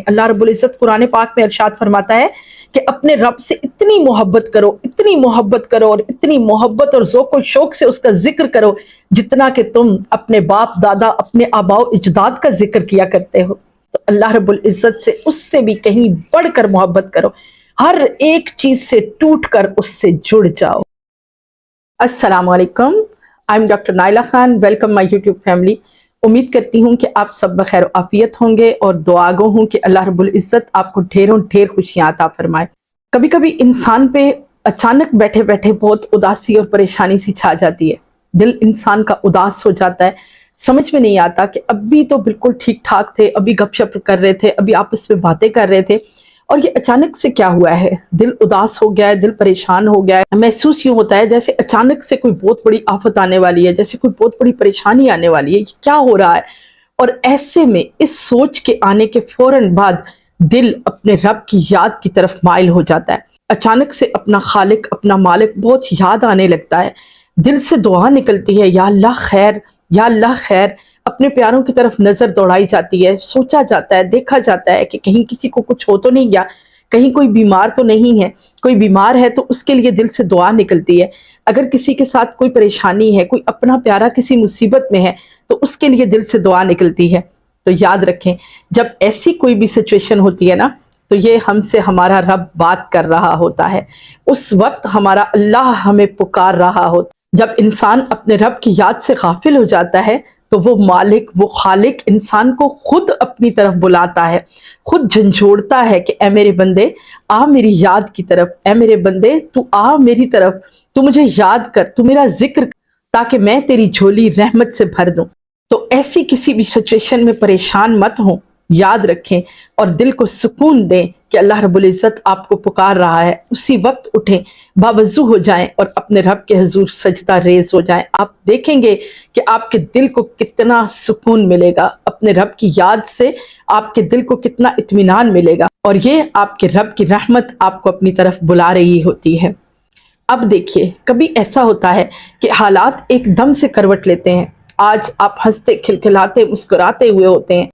اللہ رب العزت قرآن پاک میں ارشاد فرماتا ہے کہ اپنے رب سے اتنی محبت کرو، اتنی محبت کرو اور اتنی محبت اور ذوق و شوق سے اس کا ذکر کرو جتنا کہ تم اپنے باپ دادا، اپنے آباء و اجداد کا ذکر کیا کرتے ہو۔ تو اللہ رب العزت سے اس سے بھی کہیں بڑھ کر محبت کرو، ہر ایک چیز سے ٹوٹ کر اس سے جڑ جاؤ۔ السلام علیکم، I am doctor Naila Khan, welcome my YouTube family. امید کرتی ہوں کہ آپ سب بخیر و عافیت ہوں گے اور دعا گو ہوں کہ اللہ رب العزت آپ کو ڈھیروں ڈھیر خوشیاں عطا فرمائے۔ کبھی کبھی انسان پہ اچانک بیٹھے بیٹھے بہت اداسی اور پریشانی سی چھا جاتی ہے، دل انسان کا اداس ہو جاتا ہے، سمجھ میں نہیں آتا کہ ابھی تو بالکل ٹھیک ٹھاک تھے، ابھی گپ شپ کر رہے تھے، ابھی آپس میں باتیں کر رہے تھے اور یہ اچانک سے کیا ہوا ہے، دل اداس ہو گیا ہے، دل پریشان ہو گیا ہے۔ محسوس یوں ہوتا ہے جیسے اچانک سے کوئی بہت بڑی آفت آنے والی ہے، جیسے کوئی بہت بڑی پریشانی آنے والی ہے، یہ کیا ہو رہا ہے؟ اور ایسے میں اس سوچ کے آنے کے فوراً بعد دل اپنے رب کی یاد کی طرف مائل ہو جاتا ہے، اچانک سے اپنا خالق، اپنا مالک بہت یاد آنے لگتا ہے، دل سے دعا نکلتی ہے، یا اللہ خیر، یا اللہ خیر۔ اپنے پیاروں کی طرف نظر دوڑائی جاتی ہے، سوچا جاتا ہے، دیکھا جاتا ہے کہ کہیں کسی کو کچھ ہو تو نہیں گیا، کہیں کوئی بیمار تو نہیں ہے، کوئی بیمار ہے تو اس کے لیے دل سے دعا نکلتی ہے، اگر کسی کے ساتھ کوئی پریشانی ہے، کوئی اپنا پیارا کسی مصیبت میں ہے تو اس کے لیے دل سے دعا نکلتی ہے۔ تو یاد رکھیں، جب ایسی کوئی بھی سچویشن ہوتی ہے نا، تو یہ ہم سے ہمارا رب بات کر رہا ہوتا ہے، اس وقت ہمارا اللہ ہمیں پکار رہا ہوتا ہے۔ جب انسان اپنے رب کی یاد سے غافل ہو جاتا ہے تو وہ مالک، وہ خالق انسان کو خود اپنی طرف بلاتا ہے، خود جھنجھوڑتا ہے کہ اے میرے بندے آ میری یاد کی طرف، اے میرے بندے تو آ میری طرف، تو مجھے یاد کر، تو میرا ذکر کر تاکہ میں تیری جھولی رحمت سے بھر دوں۔ تو ایسی کسی بھی سچویشن میں پریشان مت ہوں، یاد رکھیں اور دل کو سکون دیں کہ اللہ رب العزت آپ کو پکار رہا ہے، اسی وقت اٹھیں، باوضو ہو جائیں اور اپنے رب کے حضور سجدہ ریز ہو جائیں۔ آپ دیکھیں گے کہ آپ کے دل کو کتنا سکون ملے گا، اپنے رب کی یاد سے آپ کے دل کو کتنا اطمینان ملے گا، اور یہ آپ کے رب کی رحمت آپ کو اپنی طرف بلا رہی ہوتی ہے۔ اب دیکھیے، کبھی ایسا ہوتا ہے کہ حالات ایک دم سے کروٹ لیتے ہیں، آج آپ ہنستے کھلکھلاتے مسکراتے ہوئے ہوتے ہیں،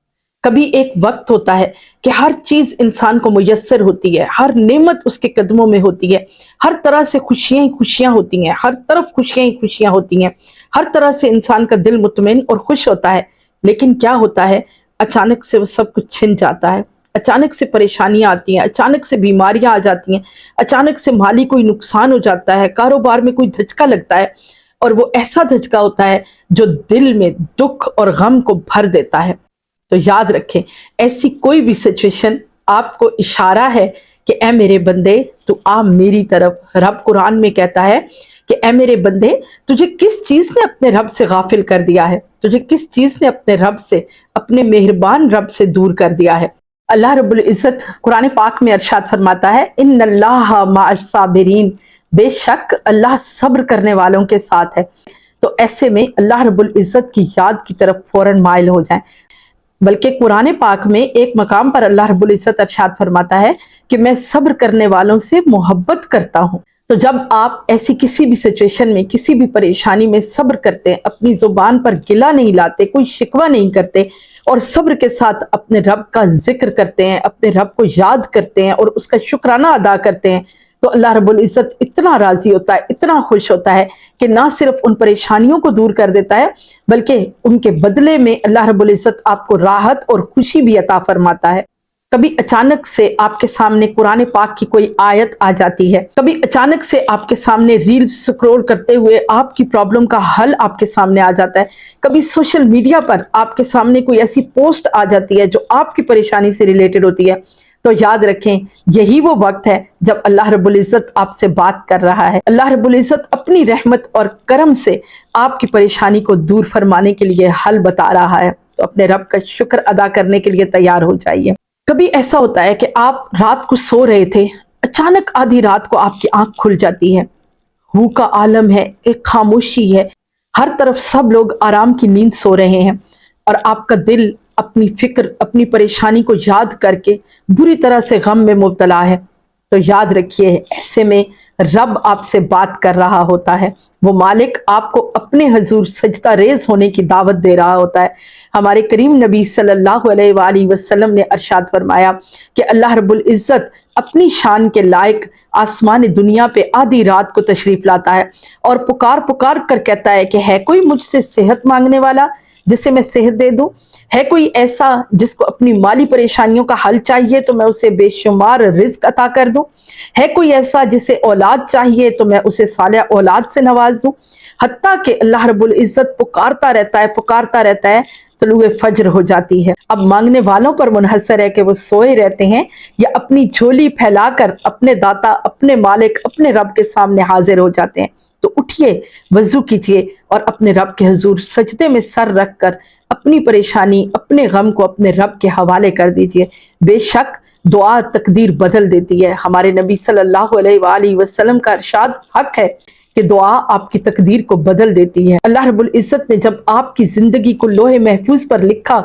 کبھی ایک وقت ہوتا ہے کہ ہر چیز انسان کو میسر ہوتی ہے، ہر نعمت اس کے قدموں میں ہوتی ہے، ہر طرح سے خوشیاں ہی خوشیاں ہوتی ہیں، ہر طرف خوشیاں ہی خوشیاں ہوتی ہیں، ہر طرح سے انسان کا دل مطمئن اور خوش ہوتا ہے۔ لیکن کیا ہوتا ہے، اچانک سے وہ سب کچھ چھن جاتا ہے، اچانک سے پریشانیاں آتی ہیں، اچانک سے بیماریاں آ جاتی ہیں، اچانک سے مالی کوئی نقصان ہو جاتا ہے، کاروبار میں کوئی دھچکا لگتا ہے، اور وہ ایسا دھچکا ہوتا ہے جو دل میں دکھ اور غم کو بھر دیتا ہے۔ تو یاد رکھیں، ایسی کوئی بھی سچویشن آپ کو اشارہ ہے کہ اے میرے بندے تو آ میری طرف۔ رب قرآن میں کہتا ہے کہ اے میرے بندے تجھے کس چیز نے اپنے رب سے غافل کر دیا ہے، تجھے کس چیز نے اپنے رب سے، اپنے مہربان رب سے دور کر دیا ہے۔ اللہ رب العزت قرآن پاک میں ارشاد فرماتا ہے ان اللہ مع الصابرین، بے شک اللہ صبر کرنے والوں کے ساتھ ہے۔ تو ایسے میں اللہ رب العزت کی یاد کی طرف فوراً مائل ہو جائیں۔ بلکہ قرآن پاک میں ایک مقام پر اللہ رب العزت ارشاد فرماتا ہے کہ میں صبر کرنے والوں سے محبت کرتا ہوں۔ تو جب آپ ایسی کسی بھی سچویشن میں، کسی بھی پریشانی میں صبر کرتے ہیں، اپنی زبان پر گلہ نہیں لاتے، کوئی شکوہ نہیں کرتے، اور صبر کے ساتھ اپنے رب کا ذکر کرتے ہیں، اپنے رب کو یاد کرتے ہیں اور اس کا شکرانہ ادا کرتے ہیں، تو اللہ رب العزت اتنا راضی ہوتا ہے، اتنا خوش ہوتا ہے کہ نہ صرف ان پریشانیوں کو دور کر دیتا ہے بلکہ ان کے بدلے میں اللہ رب العزت آپ کو راحت اور خوشی بھی عطا فرماتا ہے۔ کبھی اچانک سے آپ کے سامنے قرآن پاک کی کوئی آیت آ جاتی ہے، کبھی اچانک سے آپ کے سامنے ریلز سکرول کرتے ہوئے آپ کی پرابلم کا حل آپ کے سامنے آ جاتا ہے، کبھی سوشل میڈیا پر آپ کے سامنے کوئی ایسی پوسٹ آ جاتی ہے جو آپ کی پریشانی سے ریلیٹڈ ہوتی ہے۔ تو یاد رکھیں، یہی وہ وقت ہے جب اللہ رب العزت آپ سے بات کر رہا ہے۔ اللہ رب العزت اپنی رحمت اور کرم سے آپ کی پریشانی کو دور فرمانے کے لیے حل بتا رہا ہے، تو اپنے رب کا شکر ادا کرنے کے لیے تیار ہو جائیے۔ کبھی ایسا ہوتا ہے کہ آپ رات کو سو رہے تھے، اچانک آدھی رات کو آپ کی آنکھ کھل جاتی ہے، ہو کا عالم ہے، ایک خاموشی ہے، ہر طرف سب لوگ آرام کی نیند سو رہے ہیں، اور آپ کا دل اپنی فکر، اپنی پریشانی کو یاد کر کے بری طرح سے غم میں مبتلا ہے۔ تو یاد رکھیے، ایسے میں رب آپ سے بات کر رہا ہوتا ہے، وہ مالک آپ کو اپنے حضور سجدہ ریز ہونے کی دعوت دے رہا ہوتا ہے، ہمارے کریم نبی صلی اللہ علیہ وآلہ وسلم نے ارشاد فرمایا کہ اللہ رب العزت اپنی شان کے لائق آسمان دنیا پہ آدھی رات کو تشریف لاتا ہے اور پکار پکار کر کہتا ہے کہ ہے کوئی مجھ سے صحت مانگنے والا جسے میں صحت دے دوں؟ ہے کوئی ایسا جس کو اپنی مالی پریشانیوں کا حل چاہیے تو میں اسے بے شمار رزق عطا کر دوں؟ ہے کوئی ایسا جسے اولاد چاہیے تو میں اسے صالح اولاد سے نواز دوں؟ حتیٰ کہ اللہ رب العزت پکارتا رہتا ہے، طلوع فجر ہو جاتی ہے۔ اب مانگنے والوں پر منحصر ہے کہ وہ سوئے رہتے ہیں یا اپنی جھولی پھیلا کر اپنے داتا، اپنے مالک، اپنے رب کے سامنے حاضر ہو جاتے ہیں۔ تو اٹھیے، وضو کیجیے اور اپنے رب کے حضور سجدے میں سر رکھ کر اپنی پریشانی، اپنے غم کو اپنے رب کے حوالے کر دیجیے۔ بے شک دعا تقدیر بدل دیتی ہے۔ ہمارے نبی صلی اللہ علیہ وآلہ وسلم کا ارشاد حق ہے کہ دعا آپ کی تقدیر کو بدل دیتی ہے۔ اللہ رب العزت نے جب آپ کی زندگی کو لوح محفوظ پر لکھا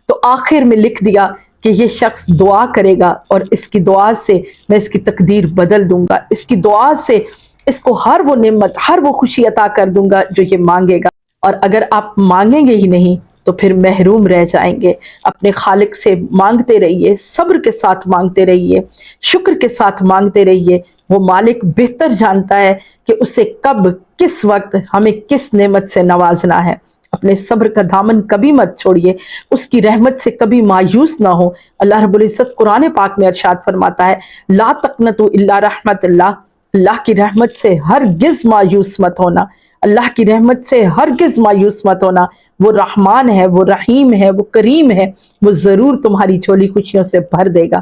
تو آخر میں لکھ دیا کہ یہ شخص دعا کرے گا اور اس کی دعا سے میں اس کی تقدیر بدل دوں گا، اس کی دعا سے اس کو ہر وہ نعمت، ہر وہ خوشی عطا کر دوں گا جو یہ مانگے گا۔ اور اگر آپ مانگیں گے ہی نہیں تو پھر محروم رہ جائیں گے۔ اپنے خالق سے مانگتے رہیے، صبر کے ساتھ مانگتے رہیے، شکر کے ساتھ مانگتے رہیے۔ وہ مالک بہتر جانتا ہے کہ اسے کب، کس وقت ہمیں کس نعمت سے نوازنا ہے۔ اپنے صبر کا دامن کبھی مت چھوڑیے، اس کی رحمت سے کبھی مایوس نہ ہو۔ اللہ رب العزت قرآن پاک میں ارشاد فرماتا ہے، لا تقنطوا الا رحمت اللہ، اللہ کی رحمت سے ہرگز مایوس مت ہونا، اللہ کی رحمت سے ہرگز مایوس مت ہونا۔ وہ رحمان ہے، وہ رحیم ہے، وہ کریم ہے، وہ ضرور تمہاری جھولی خوشیوں سے بھر دے گا۔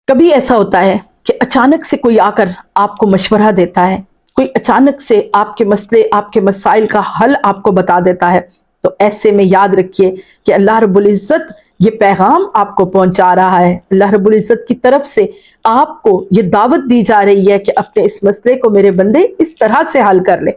کبھی ایسا ہوتا ہے کہ اچانک سے کوئی آ کر آپ کو مشورہ دیتا ہے، کوئی اچانک سے آپ کے مسئلے، آپ کے مسائل کا حل آپ کو بتا دیتا ہے، تو ایسے میں یاد رکھیے کہ اللہ رب العزت یہ پیغام آپ کو پہنچا رہا ہے۔ اللہ رب العزت کی طرف سے آپ کو یہ دعوت دی جا رہی ہے کہ اپنے اس مسئلے کو میرے بندے اس طرح سے حل کر لے۔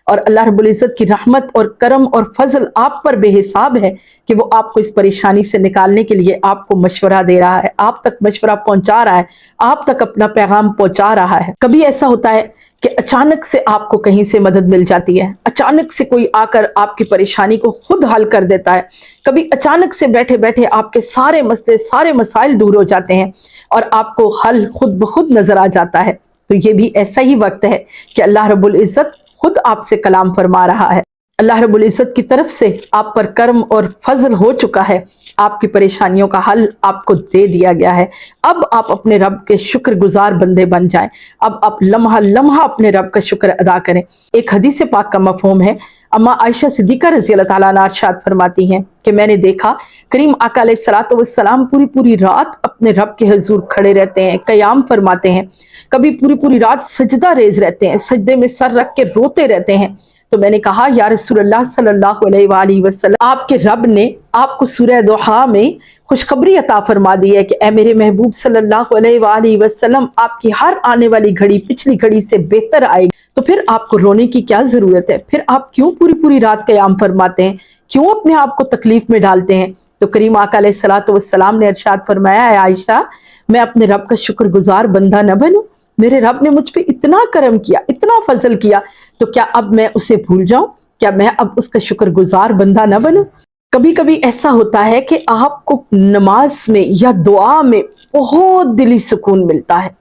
اور اللہ رب العزت کی رحمت اور کرم اور فضل آپ پر بے حساب ہے کہ وہ آپ کو اس پریشانی سے نکالنے کے لیے آپ کو مشورہ دے رہا ہے، آپ تک مشورہ پہنچا رہا ہے، آپ تک اپنا پیغام پہنچا رہا ہے۔ کبھی ایسا ہوتا ہے کہ اچانک سے آپ کو کہیں سے مدد مل جاتی ہے، اچانک سے کوئی آ کر آپ کی پریشانی کو خود حل کر دیتا ہے، کبھی اچانک سے بیٹھے بیٹھے آپ کے سارے مسئلے، سارے مسائل دور ہو جاتے ہیں اور آپ کو حل خود بخود نظر آ جاتا ہے۔ تو یہ بھی ایسا ہی وقت ہے کہ اللہ رب العزت خود آپ سے کلام فرما رہا ہے۔ اللہ رب العزت کی طرف سے آپ پر کرم اور فضل ہو چکا ہے، آپ کی پریشانیوں کا حل آپ کو دے دیا گیا ہے۔ اب آپ اپنے رب کے شکر گزار بندے بن جائیں، اب آپ لمحہ لمحہ اپنے رب کا شکر ادا کریں۔ ایک حدیث پاک کا مفہوم ہے، اما عائشہ صدیقہ رضی اللہ تعالیٰ عنہا ارشاد فرماتی ہیں کہ میں نے دیکھا کریم آقا علیہ الصلوۃ والسلام پوری رات اپنے رب کے حضور کھڑے رہتے ہیں، قیام فرماتے ہیں، کبھی پوری رات سجدہ ریز رہتے ہیں، سجدے میں سر رکھ کے روتے رہتے ہیں۔ تو میں نے کہا یا رسول اللہ صلی اللہ علیہ وآلہ وسلم، آپ کے رب نے آپ کو سورہ ضحیٰ میں خوشخبری عطا فرما دی ہے کہ اے میرے محبوب صلی اللہ علیہ وآلہ وسلم، آپ کی ہر آنے والی گھڑی پچھلی گھڑی سے بہتر آئے گی، تو پھر آپ کو رونے کی کیا ضرورت ہے؟ پھر آپ کیوں پوری رات قیام فرماتے ہیں؟ کیوں اپنے آپ کو تکلیف میں ڈالتے ہیں؟ تو کریم آقا علیہ الصلوۃ والسلام نے ارشاد فرمایا، اے عائشہ، میں اپنے رب کا شکر گزار بندہ نہ بنوں؟ میرے رب نے مجھ پہ اتنا کرم کیا، اتنا فضل کیا، تو کیا اب میں اسے بھول جاؤں؟ کیا میں اب اس کا شکر گزار بندہ نہ بنوں؟ کبھی کبھی ایسا ہوتا ہے کہ آپ کو نماز میں یا دعا میں بہت دلی سکون ملتا ہے،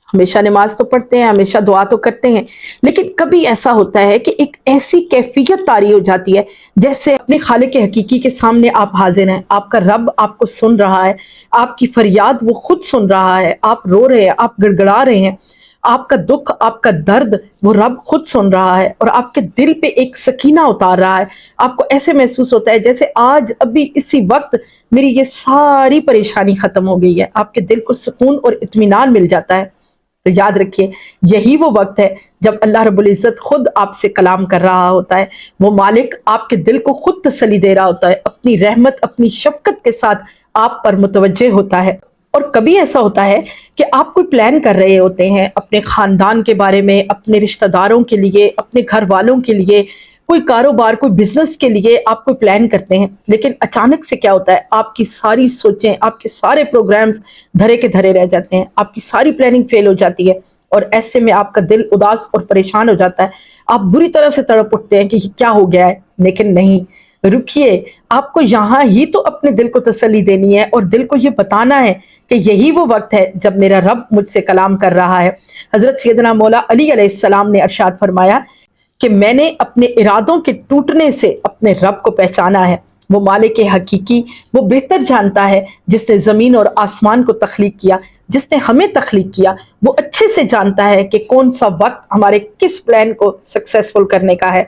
ہمیشہ نماز تو پڑھتے ہیں، ہمیشہ دعا تو کرتے ہیں، لیکن کبھی ایسا ہوتا ہے کہ ایک ایسی کیفیت طاری ہو جاتی ہے جیسے اپنے خالق حقیقی کے سامنے آپ حاضر ہیں، آپ کا رب آپ کو سن رہا ہے، آپ کی فریاد وہ خود سن رہا ہے، آپ رو رہے ہیں، آپ گڑگڑا رہے ہیں، آپ کا دکھ، آپ کا درد وہ رب خود سن رہا ہے اور آپ کے دل پہ ایک سکینہ اتار رہا ہے۔ آپ کو ایسے محسوس ہوتا ہے جیسے آج ابھی اسی وقت میری یہ ساری پریشانی ختم ہو گئی ہے، آپ کے دل کو سکون اور اطمینان مل جاتا ہے۔ تو یاد رکھیے یہی وہ وقت ہے جب اللہ رب العزت خود آپ سے کلام کر رہا ہوتا ہے، وہ مالک آپ کے دل کو خود تسلی دے رہا ہوتا ہے، اپنی رحمت، اپنی شفقت کے ساتھ آپ پر متوجہ ہوتا ہے۔ اور کبھی ایسا ہوتا ہے کہ آپ کوئی پلان کر رہے ہوتے ہیں اپنے خاندان کے بارے میں، اپنے رشتہ داروں کے لیے، اپنے گھر والوں کے لیے، کوئی کاروبار، کوئی بزنس کے لیے آپ کوئی پلان کرتے ہیں، لیکن اچانک سے کیا ہوتا ہے، آپ کی ساری سوچیں، آپ کے سارے پروگرامز دھرے کے دھرے رہ جاتے ہیں، آپ کی ساری پلاننگ فیل ہو جاتی ہے اور ایسے میں آپ کا دل اداس اور پریشان ہو جاتا ہے، آپ بری طرح سے تڑپ اٹھتے ہیں کہ یہ کیا ہو گیا ہے، لیکن نہیں، رکیے، آپ کو یہاں ہی تو اپنے دل کو تسلی دینی ہے اور دل کو یہ بتانا ہے کہ یہی وہ وقت ہے جب میرا رب مجھ سے کلام کر رہا ہے۔ حضرت سیدنا مولا علی علیہ السلام نے ارشاد فرمایا کہ میں نے اپنے ارادوں کے ٹوٹنے سے اپنے رب کو پہچانا ہے۔ وہ مالک حقیقی، وہ بہتر جانتا ہے، جس نے زمین اور آسمان کو تخلیق کیا، جس نے ہمیں تخلیق کیا، وہ اچھے سے جانتا ہے کہ کون سا وقت ہمارے کس پلان کو سکسیسفل کرنے کا ہے،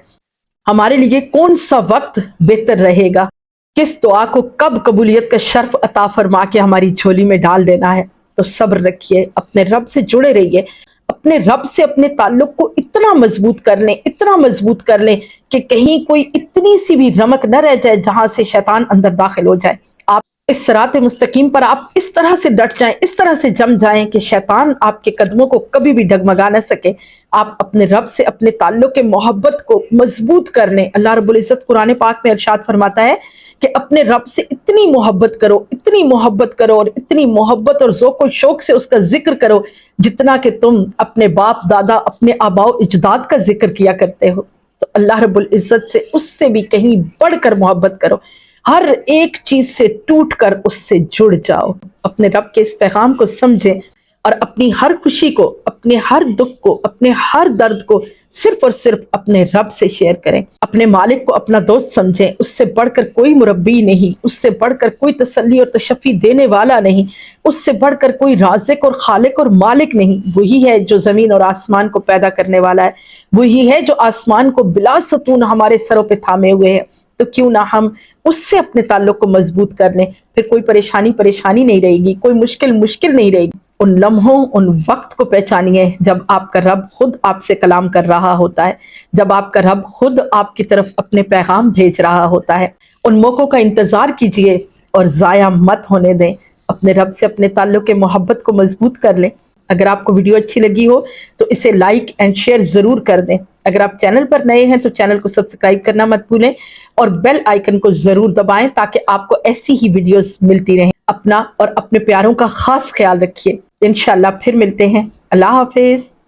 ہمارے لیے کون سا وقت بہتر رہے گا، کس دعا کو کب قبولیت کا شرف عطا فرما کے ہماری جھولی میں ڈال دینا ہے۔ تو صبر رکھیے، اپنے رب سے جڑے رہیے، اپنے رب سے اپنے تعلق کو اتنا مضبوط کر لیں، اتنا مضبوط کر لیں کہ کہیں کوئی اتنی سی بھی رمق نہ رہ جائے جہاں سے شیطان اندر داخل ہو جائے۔ آپ اس صراط مستقیم پر آپ اس طرح سے ڈٹ جائیں، اس طرح سے جم جائیں کہ شیطان آپ کے قدموں کو کبھی بھی ڈگمگا نہ سکے۔ آپ اپنے رب سے اپنے تعلق کے محبت کو مضبوط کر لیں۔ اللہ رب العزت قرآن پاک میں ارشاد فرماتا ہے کہ اپنے رب سے اتنی محبت کرو، اتنی محبت کرو اور اتنی محبت اور ذوق و شوق سے اس کا ذکر کرو جتنا کہ تم اپنے باپ دادا، اپنے آباء و اجداد کا ذکر کیا کرتے ہو۔ تو اللہ رب العزت سے اس سے بھی کہیں بڑھ کر محبت کرو، ہر ایک چیز سے ٹوٹ کر اس سے جڑ جاؤ، اپنے رب کے اس پیغام کو سمجھیں اور اپنی ہر خوشی کو، اپنے ہر دکھ کو، اپنے ہر درد کو صرف اور صرف اپنے رب سے شیئر کریں۔ اپنے مالک کو اپنا دوست سمجھیں، اس سے بڑھ کر کوئی مربی نہیں، اس سے بڑھ کر کوئی تسلی اور تشفی دینے والا نہیں، اس سے بڑھ کر کوئی رازق اور خالق اور مالک نہیں۔ وہی ہے جو زمین اور آسمان کو پیدا کرنے والا ہے، وہی ہے جو آسمان کو بلا ستون ہمارے سروں پہ تھامے ہوئے ہے۔ تو کیوں نہ ہم اس سے اپنے تعلق کو مضبوط کر لیں، پھر کوئی پریشانی نہیں رہے گی، کوئی مشکل نہیں رہے گی۔ ان لمحوں، ان وقت کو پہچانیے جب آپ کا رب خود آپ سے کلام کر رہا ہوتا ہے، جب آپ کا رب خود آپ کی طرف اپنے پیغام بھیج رہا ہوتا ہے۔ ان موقعوں کا انتظار کیجئے اور ضائع مت ہونے دیں۔ اپنے رب سے اپنے تعلق کے محبت کو مضبوط کر لیں۔ اگر آپ کو ویڈیو اچھی لگی ہو تو اسے لائک اینڈ شیئر ضرور کر دیں۔ اگر آپ چینل پر نئے ہیں تو چینل کو سبسکرائب کرنا مت بھولیں اور بیل آئیکن کو ضرور دبائیں تاکہ آپ کو ایسی ہی ویڈیوز ملتی رہیں۔ اپنا اور اپنے پیاروں کا خاص خیال رکھیے۔ انشاءاللہ پھر ملتے ہیں۔ اللہ حافظ۔